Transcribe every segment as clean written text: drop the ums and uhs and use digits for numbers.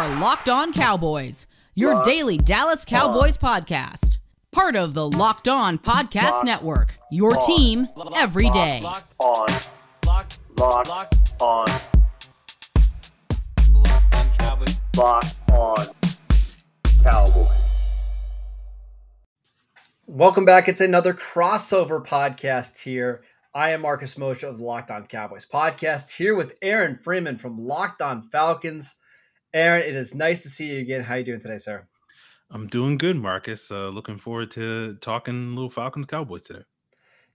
are Locked On Cowboys, your daily Dallas Cowboys podcast. Part of the Locked On Podcast Network, your team every day. Locked On Cowboys. Locked On Cowboys. Welcome back. It's another crossover podcast here. I am Marcus Mosher of the Locked On Cowboys podcast, here with Aaron Freeman from Locked On Falcons. Aaron, it is nice to see you again. How are you doing today, sir? I'm doing good, Marcus. Looking forward to talking little Falcons Cowboys today.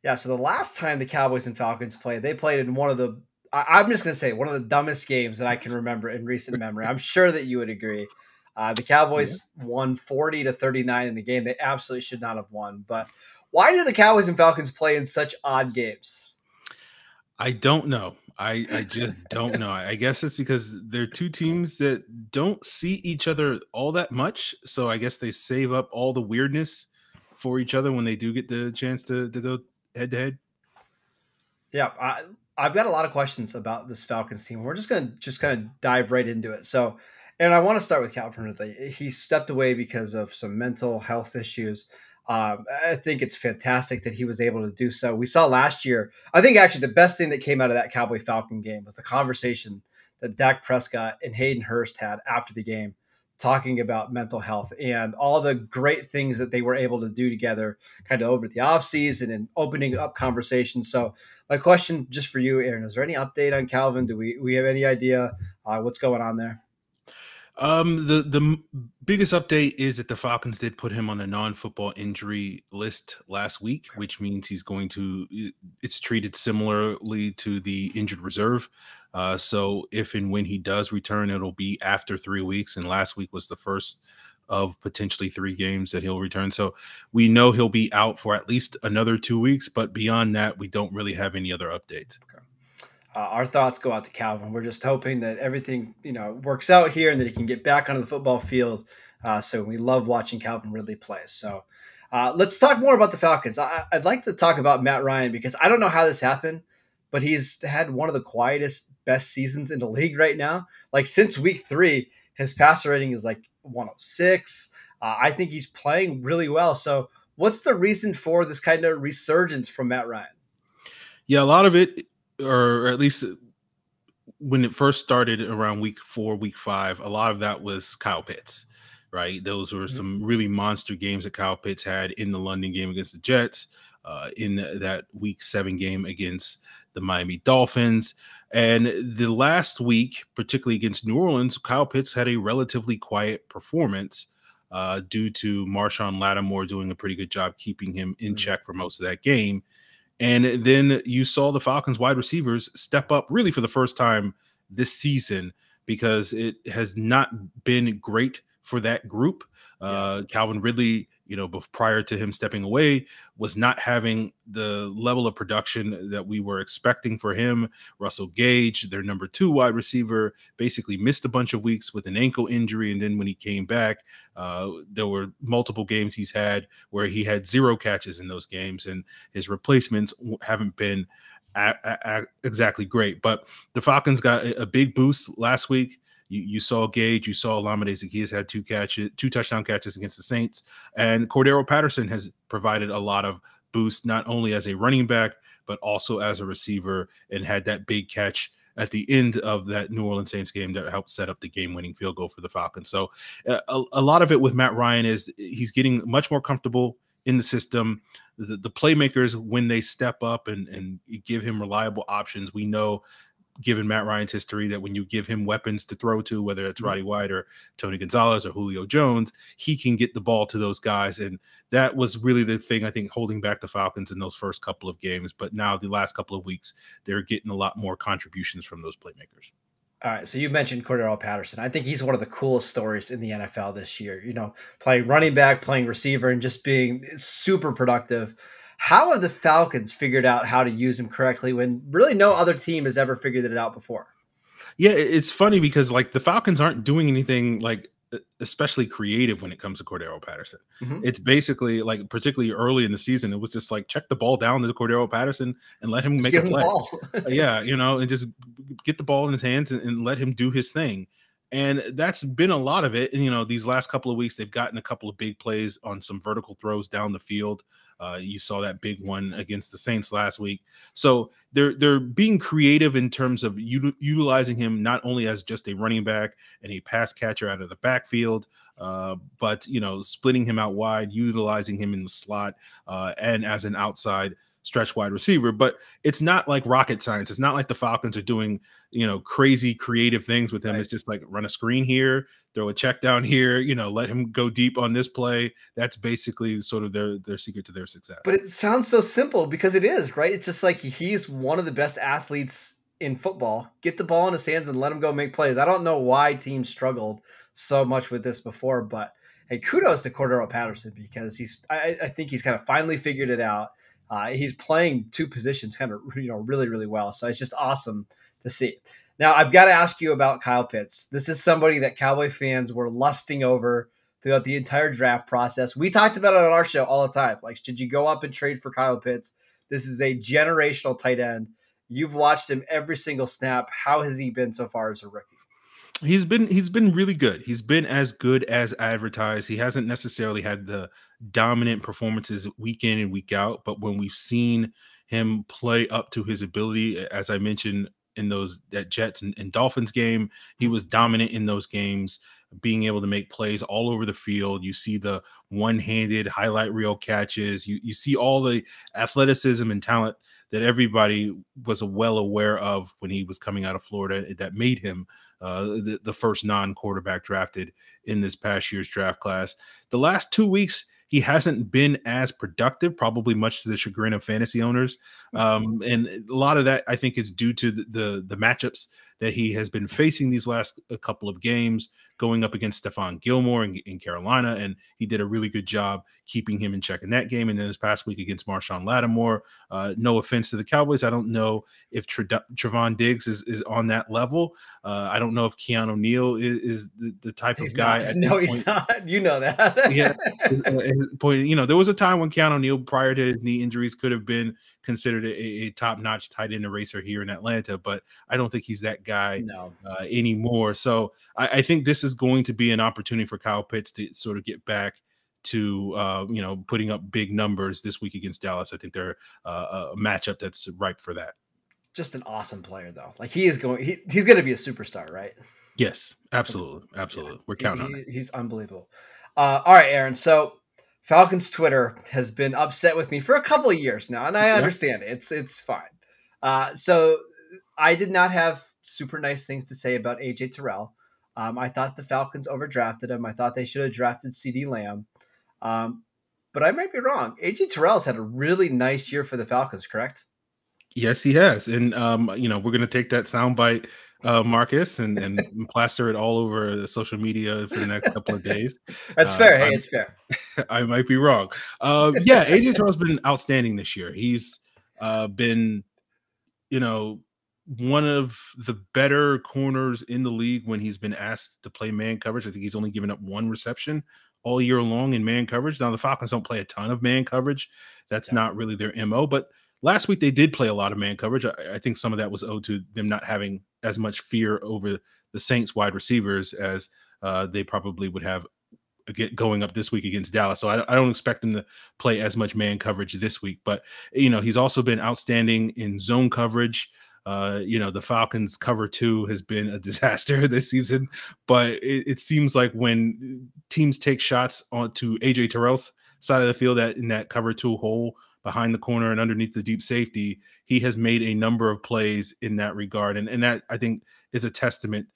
Yeah, so the last time the Cowboys and Falcons played, they played in one of the, I'm just going to say, one of the dumbest games that I can remember in recent memory. I'm sure that you would agree. The Cowboys won 40-39 in the game. They absolutely should not have won. But why do the Cowboys and Falcons play in such odd games? I don't know. I just don't know. I guess it's because they're two teams that don't see each other all that much. So I guess they save up all the weirdness for each other when they do get the chance to go head to head. Yeah, I've got a lot of questions about this Falcons team. We're just going to kind of dive right into it. So, and I want to start with Calvin Ridley. He stepped away because of some mental health issues. I think it's fantastic that he was able to do so. We saw last year, I think actually the best thing that came out of that Cowboy Falcon game was the conversation that Dak Prescott and Hayden Hurst had after the game, talking about mental health and all the great things that they were able to do together kind of over the offseason and opening up conversations. So my question just for you, Aaron, is there any update on Calvin? Do we have any idea what's going on there? The biggest update is that the Falcons did put him on a non-football injury list last week, which means it's treated similarly to the injured reserve. So if and when he does return, it'll be after 3 weeks. And last week was the first of potentially 3 games that he'll return. So we know he'll be out for at least another 2 weeks, but beyond that, we don't really have any other updates. Okay. Our thoughts go out to Calvin. We're just hoping that everything, works out here and that he can get back onto the football field. So we love watching Calvin Ridley play. So let's talk more about the Falcons. I'd like to talk about Matt Ryan because I don't know how this happened, but he's had one of the quietest, best seasons in the league right now. Like since week 3, his passer rating is like 106. I think he's playing really well. So what's the reason for this kind of resurgence from Matt Ryan? Yeah, a lot of it, or at least when it first started around week 4, week 5, a lot of that was Kyle Pitts, right? Those were some really monster games that Kyle Pitts had in the London game against the Jets, in that week 7 game against the Miami Dolphins. And the last week, particularly against New Orleans, Kyle Pitts had a relatively quiet performance due to Marshawn Lattimore doing a pretty good job keeping him in check for most of that game. And then you saw the Falcons wide receivers step up really for the first time this season because it has not been great for that group. Calvin Ridley, prior to him stepping away, was not having the level of production that we were expecting for him. Russell Gage, their number 2 wide receiver, basically missed a bunch of weeks with an ankle injury. And then when he came back, there were multiple games he's had where he had 0 catches in those games, and his replacements haven't been exactly great. But the Falcons got a big boost last week. You saw Gage, you saw Olamide Zaccheaus had 2 touchdown catches against the Saints, and Cordero Patterson has provided a lot of boost, not only as a running back, but also as a receiver, and had that big catch at the end of that New Orleans Saints game that helped set up the game-winning field goal for the Falcons. So a lot of it with Matt Ryan is he's getting much more comfortable in the system. The playmakers, when they step up and give him reliable options, we know, given Matt Ryan's history, that when you give him weapons to throw to, whether it's Roddy White or Tony Gonzalez or Julio Jones, he can get the ball to those guys. And that was really the thing, I think, holding back the Falcons in those first couple of games. But now the last couple of weeks, they're getting a lot more contributions from those playmakers. All right, so you mentioned Cordero Patterson. I think he's one of the coolest stories in the NFL this year. Playing running back, playing receiver, and just being super productive. How have the Falcons figured out how to use him correctly when really no other team has ever figured it out before? Yeah, it's funny because the Falcons aren't doing anything especially creative when it comes to Cordero Patterson. It's basically particularly early in the season, it was just check the ball down to Cordero Patterson and let him make a play. And just get the ball in his hands and let him do his thing. And that's been a lot of it. And, these last couple of weeks, they've gotten a couple of big plays on some vertical throws down the field. You saw that big one against the Saints last week. So they're being creative in terms of utilizing him not only as just a running back and a pass catcher out of the backfield, but splitting him out wide, utilizing him in the slot, and as an outside stretch wide receiver. But it's not like rocket science. It's not like the Falcons are doing crazy creative things with him. Right. It's just like run a screen here, throw a check down here, let him go deep on this play. That's basically sort of their secret to their success. But it sounds so simple because it is, right? It's just like he's one of the best athletes in football. Get the ball in his hands and let him go make plays. I don't know why teams struggled so much with this before, but hey, kudos to Cordero Patterson because I think he's kind of finally figured it out. He's playing two positions kind of, really, really well. So it's just awesome to see. Now, I've got to ask you about Kyle Pitts. This is somebody that Cowboy fans were lusting over throughout the entire draft process. We talked about it on our show all the time. Like, should you go up and trade for Kyle Pitts? This is a generational tight end. You've watched him every single snap. How has he been so far as a rookie? He's been really good. He's been as good as advertised. He hasn't necessarily had the dominant performances week in and week out, but when we've seen him play up to his ability, as I mentioned in that Jets and Dolphins game, he was dominant in those games, being able to make plays all over the field. You see the one-handed highlight reel catches. You see all the athleticism and talent that everybody was well aware of when he was coming out of Florida that made him the first non-quarterback drafted in this past year's draft class. The last 2 weeks, he hasn't been as productive, probably much to the chagrin of fantasy owners. And a lot of that, I think, is due to the matchups that he has been facing these last couple of games, going up against Stephon Gilmore in Carolina, and he did a really good job keeping him in check in that game. And then this past week against Marshawn Lattimore, no offense to the Cowboys, I don't know if Trevon Diggs is on that level. I don't know if Keanu Neal is the type of guy. No, he's not. You know that. Yeah. There was a time when Keanu Neal, prior to his knee injuries, could have been considered a top-notch tight end eraser here in Atlanta, but I don't think he's that guy anymore. So I think this is going to be an opportunity for Kyle Pitts to sort of get back to putting up big numbers this week against Dallas. I think they're a matchup that's ripe for that. Just an awesome player, though. Like he's going to be a superstar, right? Yes, absolutely. Yeah, we're counting on it. He's unbelievable. All right, Aaron. So Falcons Twitter has been upset with me for a couple of years now, and I understand it. It's fine. So I did not have super nice things to say about AJ Terrell. I thought the Falcons overdrafted him. I thought they should have drafted CeeDee Lamb. But I might be wrong. AJ Terrell's had a really nice year for the Falcons, correct? Yes, he has. And, we're going to take that soundbite, Marcus, and plaster it all over the social media for the next couple of days. That's fair. Hey, it's fair. I might be wrong. AJ Terrell's been outstanding this year. He's been, one of the better corners in the league when he's been asked to play man coverage. I think he's only given up one reception all year long in man coverage. Now, the Falcons don't play a ton of man coverage. That's not really their MO, but last week they did play a lot of man coverage. I think some of that was owed to them not having as much fear over the Saints wide receivers as they probably would have going up this week against Dallas. So I don't expect them to play as much man coverage this week, but he's also been outstanding in zone coverage. The Falcons cover 2 has been a disaster this season, but it seems like when teams take shots onto AJ Terrell's side of the field in that cover 2 hole behind the corner and underneath the deep safety, he has made a number of plays in that regard. And that, I think, is a testament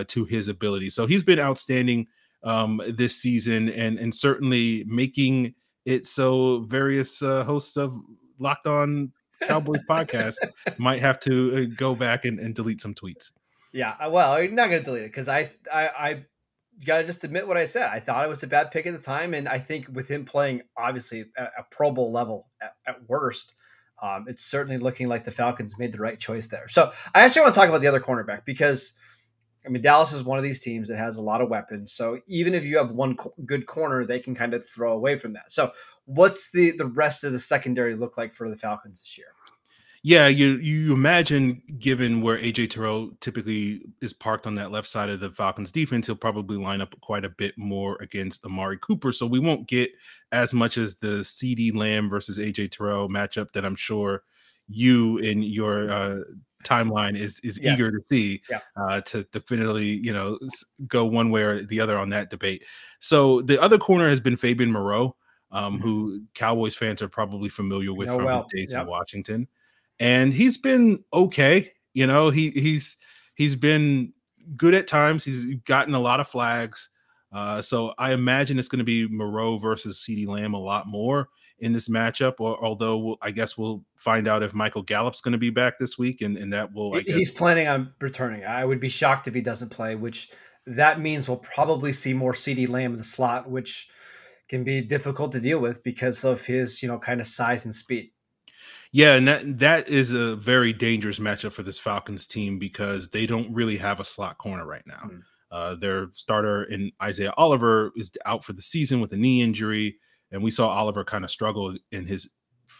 to his ability. So he's been outstanding this season and certainly making it so various hosts of Locked On Cowboys podcast might have to go back and delete some tweets. Yeah, well, I'm not going to delete it because I got to just admit what I said. I thought it was a bad pick at the time, and I think with him playing obviously at a Pro Bowl level at worst, it's certainly looking like the Falcons made the right choice there. So I actually want to talk about the other cornerback because, Dallas is one of these teams that has a lot of weapons. So even if you have one good corner, they can kind of throw away from that. So what's the rest of the secondary look like for the Falcons this year? Yeah, you imagine, given where AJ Terrell typically is parked on that left side of the Falcons defense, he'll probably line up quite a bit more against Amari Cooper. So we won't get as much as the CeeDee Lamb versus AJ Terrell matchup that I'm sure you in your timeline is eager Yes. to see, Yeah. to definitively go one way or the other on that debate. So the other corner has been Fabian Moreau, who Cowboys fans are probably familiar with No, from his well, days in yep. Washington. And he's been okay. He's been good at times. He's gotten a lot of flags. So I imagine it's going to be Moreau versus CeeDee Lamb a lot more in this matchup. Although I guess we'll find out if Michael Gallup's going to be back this week, and that will, I guess, He's planning on returning. I would be shocked if he doesn't play, which that means we'll probably see more CeeDee Lamb in the slot, which can be difficult to deal with because of his, kind of size and speed. Yeah, and that is a very dangerous matchup for this Falcons team because they don't really have a slot corner right now. Their starter in Isaiah Oliver is out for the season with a knee injury, and we saw Oliver kind of struggle in his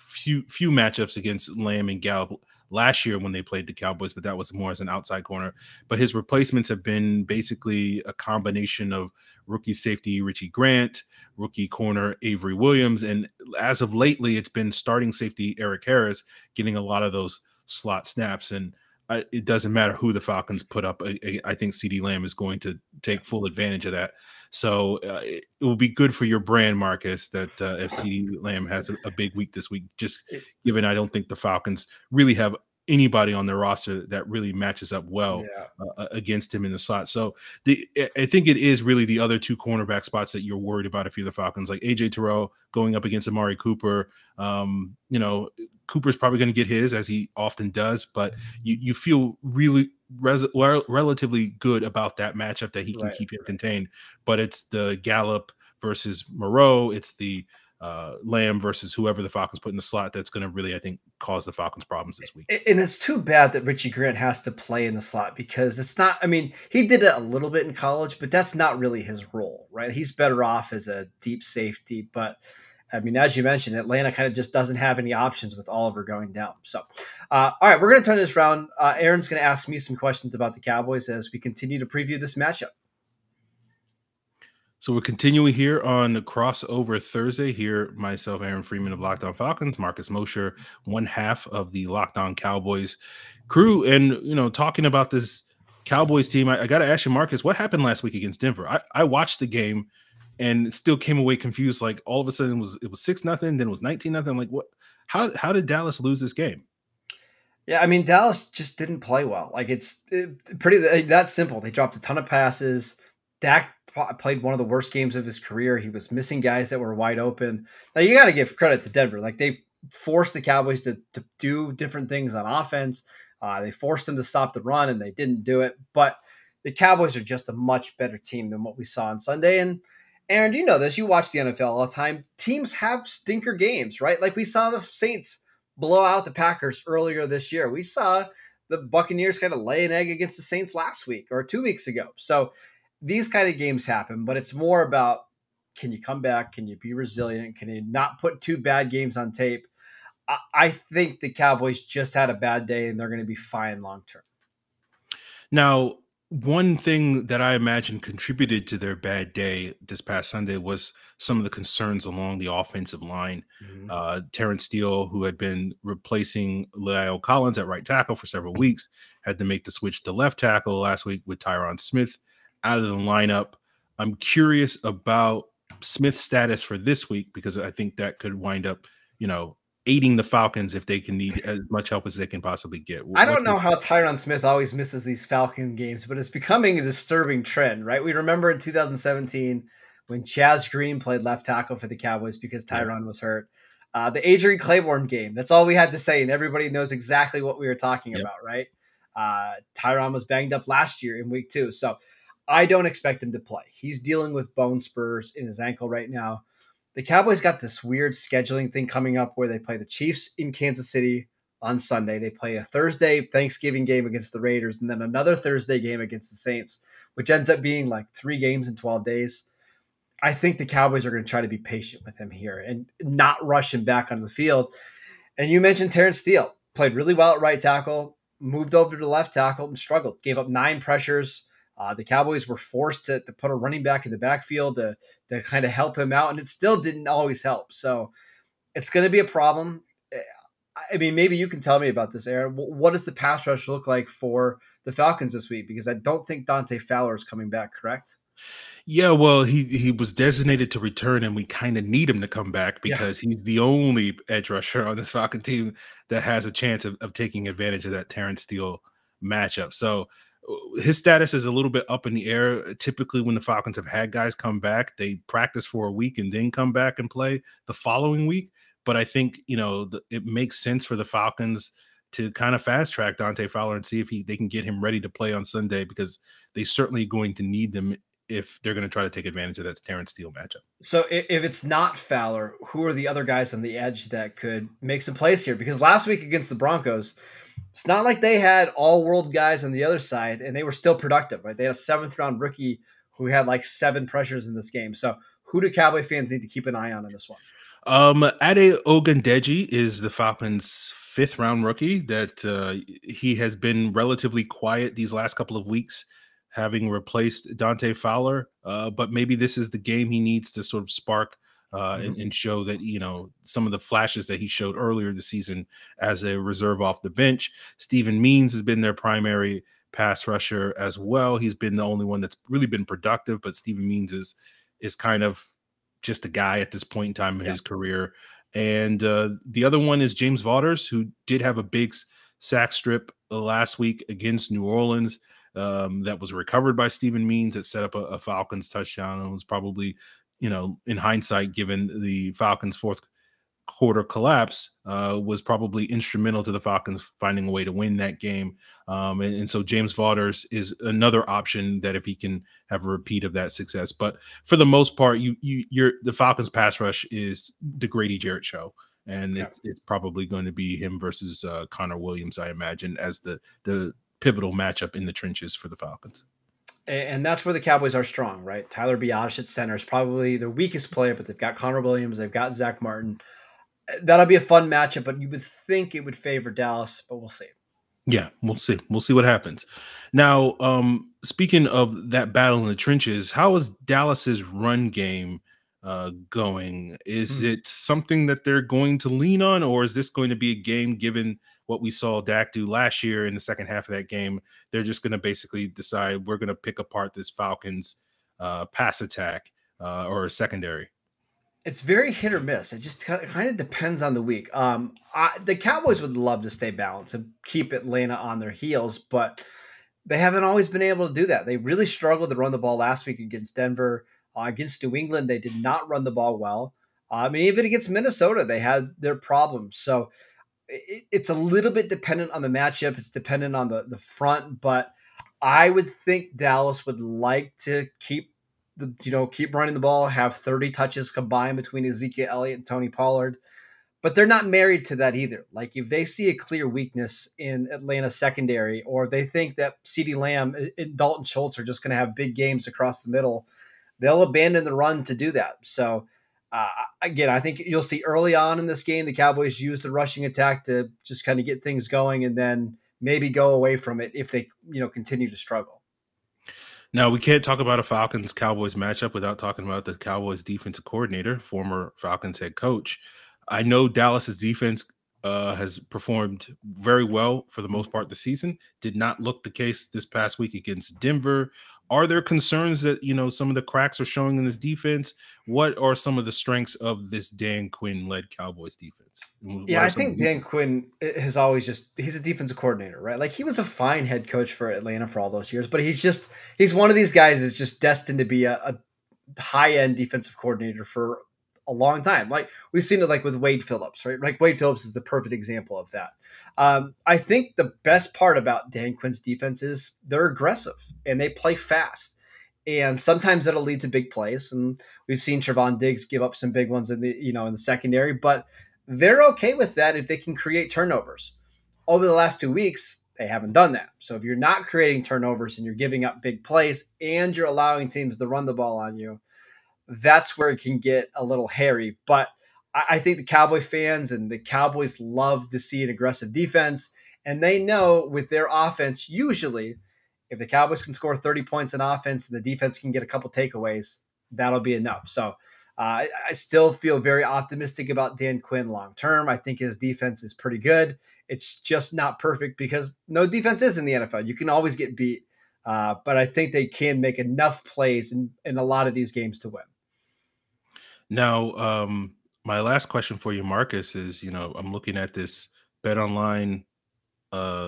few matchups against Lamb and Gallup last year when they played the Cowboys, but that was more as an outside corner. But his replacements have been basically a combination of rookie safety Richie Grant, rookie corner Avery Williams, and as of lately, it's been starting safety Eric Harris getting a lot of those slot snaps. And it doesn't matter who the Falcons put up. I think CeeDee Lamb is going to take full advantage of that. So it will be good for your brand, Marcus, that if CeeDee Lamb has a big week this week, just given I don't think the Falcons really have anybody on their roster that really matches up well against him in the slot. So I think it is really the other two cornerback spots that you're worried about if you're the Falcons, like AJ Terrell going up against Amari Cooper. Cooper's probably going to get his, as he often does, but you feel really relatively good about that matchup that he can keep him contained. But it's the Gallup versus Moreau. It's the Lamb versus whoever the Falcons put in the slot that's going to really, I think, cause the Falcons problems this week. And it's too bad that Richie Grant has to play in the slot because it's not, he did it a little bit in college, but that's not really his role, right? He's better off as a deep safety, but as you mentioned, Atlanta kind of just doesn't have any options with Oliver going down. So, all right, we're going to turn this around. Aaron's going to ask me some questions about the Cowboys as we continue to preview this matchup. So we're continuing here on the Crossover Thursday. Here, myself, Aaron Freeman of Locked On Falcons, Marcus Mosher, one half of the Locked On Cowboys crew. And, talking about this Cowboys team, I got to ask you, Marcus, what happened last week against Denver? I watched the game and still came away confused. Like all of a sudden it was 6-0, then it was 19-0. I'm like, what? How did Dallas lose this game? Yeah, Dallas just didn't play well. Like it's pretty that simple. They dropped a ton of passes. Dak played one of the worst games of his career. He was missing guys that were wide open. Now you got to give credit to Denver. Like they forced the Cowboys to do different things on offense. They forced them to stop the run and they didn't do it. But the Cowboys are just a much better team than what we saw on Sunday. And Aaron, you know this. You watch the NFL all the time. Teams have stinker games, right? Like we saw the Saints blow out the Packers earlier this year. We saw the Buccaneers kind of lay an egg against the Saints last week or 2 weeks ago. So these kind of games happen, but it's more about, can you come back? Can you be resilient? Can you not put 2 bad games on tape? I think the Cowboys just had a bad day and they're going to be fine long-term. Now, one thing that I imagine contributed to their bad day this past Sunday was some of the concerns along the offensive line. Terrence Steele, who had been replacing Lyle Collins at right tackle for several weeks, had to make the switch to left tackle last week with Tyron Smith out of the lineup. I'm curious about Smith's status for this week because I think that could wind up, aiding the Falcons if they can need as much help as they can possibly get. I don't know how Tyron Smith always misses these Falcon games, but it's becoming a disturbing trend, right? We remember in 2017 when Chaz Green played left tackle for the Cowboys because Tyron was hurt. The Adrian Claiborne game, that's all we had to say, and everybody knows exactly what we were talking about, right? Tyron was banged up last year in week 2, so I don't expect him to play. He's dealing with bone spurs in his ankle right now. The Cowboys got this weird scheduling thing coming up where they play the Chiefs in Kansas City on Sunday. They play a Thursday Thanksgiving game against the Raiders and then another Thursday game against the Saints, which ends up being like 3 games in 12 days. I think the Cowboys are going to try to be patient with him here and not rush him back on the field. And you mentioned Terrence Steele. played really well at right tackle, moved over to left tackle and struggled, gave up 9 pressures. The Cowboys were forced to put a running back in the backfield to kind of help him out, and it still didn't always help. So it's going to be a problem. I mean, maybe you can tell me about this, Aaron. What does the pass rush look like for the Falcons this week? Because I don't think Dante Fowler is coming back, correct? Yeah, well, he was designated to return, and we kind of need him to come back because he's the only edge rusher on this Falcon team that has a chance of taking advantage of that Terrence Steele matchup. So his status is a little bit up in the air. Typically, when the Falcons have had guys come back, they practice for a week and then come back and play the following week. But I think, it makes sense for the Falcons to kind of fast track Dante Fowler and see if they can get him ready to play on Sunday, because they certainly going to need them if they're going to try to take advantage of that Terrence Steele matchup. So if it's not Fowler, who are the other guys on the edge that could make some plays here? Because last week against the Broncos, it's not like they had all world guys on the other side and they were still productive, right? They had a 7th round rookie who had like 7 pressures in this game. So who do Cowboy fans need to keep an eye on in this one? Ade Ogundeji is the Falcons' 5th round rookie that he has been relatively quiet these last couple of weeks, having replaced Dante Fowler. But maybe this is the game he needs to sort of spark and show that, some of the flashes that he showed earlier this season as a reserve off the bench. Steven Means has been their primary pass rusher as well. He's been the only one that's really been productive, but Steven Means is kind of just a guy at this point in time in his career. And the other one is James Vaughters, who did have a big sack strip last week against New Orleans. That was recovered by Steven Means that set up a Falcons touchdown. It was probably, in hindsight, given the Falcons' 4th quarter collapse, was probably instrumental to the Falcons finding a way to win that game. And so James Vaughters is another option that if he can have a repeat of that success. But for the most part, the Falcons pass rush is the Grady Jarrett show. And it's probably going to be him versus Connor Williams, I imagine, as the pivotal matchup in the trenches for the Falcons. And that's where the Cowboys are strong, right? Tyler Biadasz at center is probably their weakest player, but they've got Connor Williams, they've got Zach Martin. That'll be a fun matchup, but you would think it would favor Dallas, but we'll see. Yeah, we'll see. We'll see what happens. Now, speaking of that battle in the trenches, how is Dallas's run game going? Is it something that they're going to lean on, or is this going to be a game, given what we saw Dak do last year in the second half of that game, they're just going to basically decide we're going to pick apart this Falcons pass attack or secondary? It's very hit or miss. It just kind of depends on the week. The Cowboys would love to stay balanced and keep Atlanta on their heels, but they haven't always been able to do that. They really struggled to run the ball last week against Denver. Against New England, they did not run the ball well. Even against Minnesota, they had their problems. So it's a little bit dependent on the matchup. It's dependent on the front, but I would think Dallas would like to keep running the ball, have 30 touches combined between Ezekiel Elliott and Tony Pollard, but they're not married to that either. Like if they see a clear weakness in Atlanta secondary, or they think that CeeDee Lamb and Dalton Schultz are just going to have big games across the middle, they'll abandon the run to do that. So again, I think you'll see early on in this game, the Cowboys use the rushing attack to just kind of get things going and then maybe go away from it if they, continue to struggle. Now, we can't talk about a Falcons-Cowboys matchup without talking about the Cowboys defensive coordinator, former Falcons head coach. I know Dallas's defense has performed very well for the most part this season. Did not look the case this past week against Denver. Are there concerns that, some of the cracks are showing in this defense? What are some of the strengths of this Dan Quinn-led Cowboys defense? Yeah, I think Dan Quinn has always he's a defensive coordinator, right? Like he was a fine head coach for Atlanta for all those years, but he's one of these guys that's just destined to be a high-end defensive coordinator for a long time. Like we've seen it like with Wade Phillips, right? Like Wade Phillips is the perfect example of that. I think the best part about Dan Quinn's defense is they're aggressive and they play fast. And sometimes that'll lead to big plays. And we've seen Trevon Diggs give up some big ones in the secondary, but they're okay with that if they can create turnovers. Over the last 2 weeks, they haven't done that. So if you're not creating turnovers and you're giving up big plays and you're allowing teams to run the ball on you, that's where it can get a little hairy. But I think the Cowboy fans and the Cowboys love to see an aggressive defense. And they know with their offense, usually, if the Cowboys can score 30 points in offense and the defense can get a couple takeaways, that'll be enough. So I still feel very optimistic about Dan Quinn long term. I think his defense is pretty good. It's just not perfect because no defense is in the NFL. You can always get beat. But I think they can make enough plays in a lot of these games to win. Now, my last question for you, Marcus, is, I'm looking at this Bet Online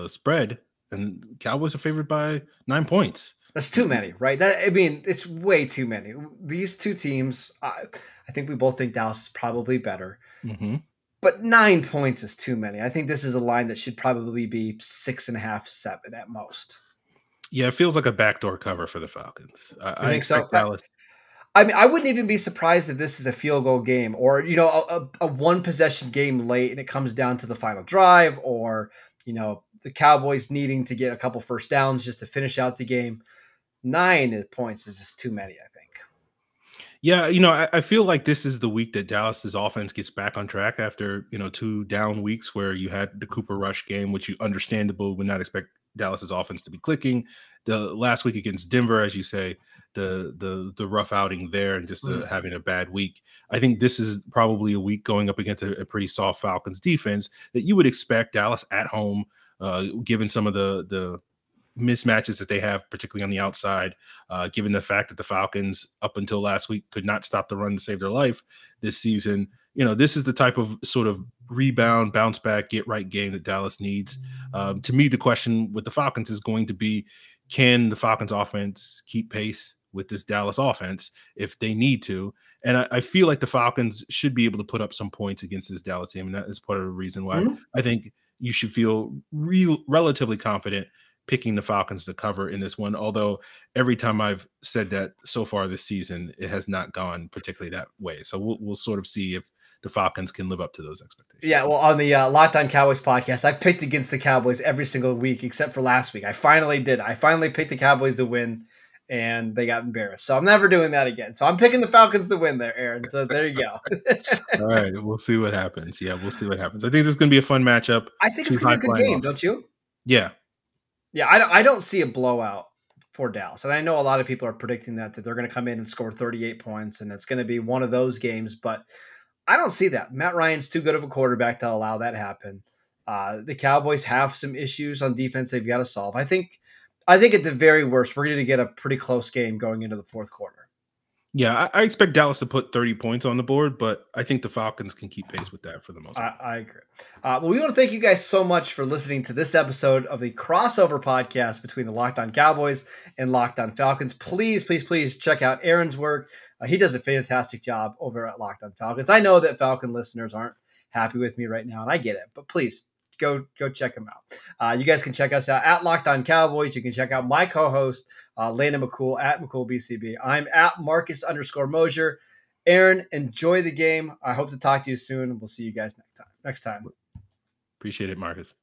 spread, and Cowboys are favored by 9 points. That's too many, right? It's way too many. These two teams, I think we both think Dallas is probably better. Mm-hmm. But 9 points is too many. I think this is a line that should probably be 6.5, 7 at most. Yeah, it feels like a backdoor cover for the Falcons. I expect so? Dallas. I wouldn't even be surprised if this is a field goal game or, a one possession game late and it comes down to the final drive or, the Cowboys needing to get a couple first downs just to finish out the game. 9 points is just too many, I think. Yeah, I feel like this is the week that Dallas's offense gets back on track after, 2 down weeks where you had the Cooper Rush game, which you understandable would not expect Dallas's offense to be clicking. The last week against Denver, as you say, the rough outing there and just having a bad week. I think this is probably a week going up against a pretty soft Falcons defense that you would expect Dallas at home, given some of the mismatches that they have, particularly on the outside, given the fact that the Falcons up until last week could not stop the run to save their life this season. This is the type of sort of rebound, bounce back, get right game that Dallas needs. To me, the question with the Falcons is going to be, can the Falcons offense keep pace with this Dallas offense if they need to? And I feel like the Falcons should be able to put up some points against this Dallas team. And that is part of the reason why I think you should feel relatively confident picking the Falcons to cover in this one. Although every time I've said that so far this season, it has not gone particularly that way. So we'll sort of see if the Falcons can live up to those expectations. Yeah, well, on the Locked On Cowboys podcast, I've picked against the Cowboys every single week except for last week. I finally did. I finally picked the Cowboys to win, and they got embarrassed. So I'm never doing that again. So I'm picking the Falcons to win there, Aaron. So there you go. All right, we'll see what happens. Yeah, we'll see what happens. I think this is going to be a fun matchup. I think it's going to be a good game, don't you? Yeah. Yeah, I don't see a blowout for Dallas. And I know a lot of people are predicting that they're going to come in and score 38 points, and it's going to be one of those games. But I don't see that. Matt Ryan's too good of a quarterback to allow that happen. The Cowboys have some issues on defense they've got to solve. I think at the very worst, we're going to get a pretty close game going into the fourth quarter. Yeah, I expect Dallas to put 30 points on the board, but I think the Falcons can keep pace with that for the most part. I agree. Well, we want to thank you guys so much for listening to this episode of the crossover podcast between the Locked On Cowboys and Locked On Falcons. Please, please, please check out Aaron's work. He does a fantastic job over at Locked On Falcons. I know that Falcon listeners aren't happy with me right now, and I get it, but please go check him out. You guys can check us out at Locked On Cowboys. You can check out my co-host, Landon McCool at McCoolBCB. I'm at Marcus_Mosher. Aaron, enjoy the game. I hope to talk to you soon. We'll see you guys next time. Appreciate it, Marcus.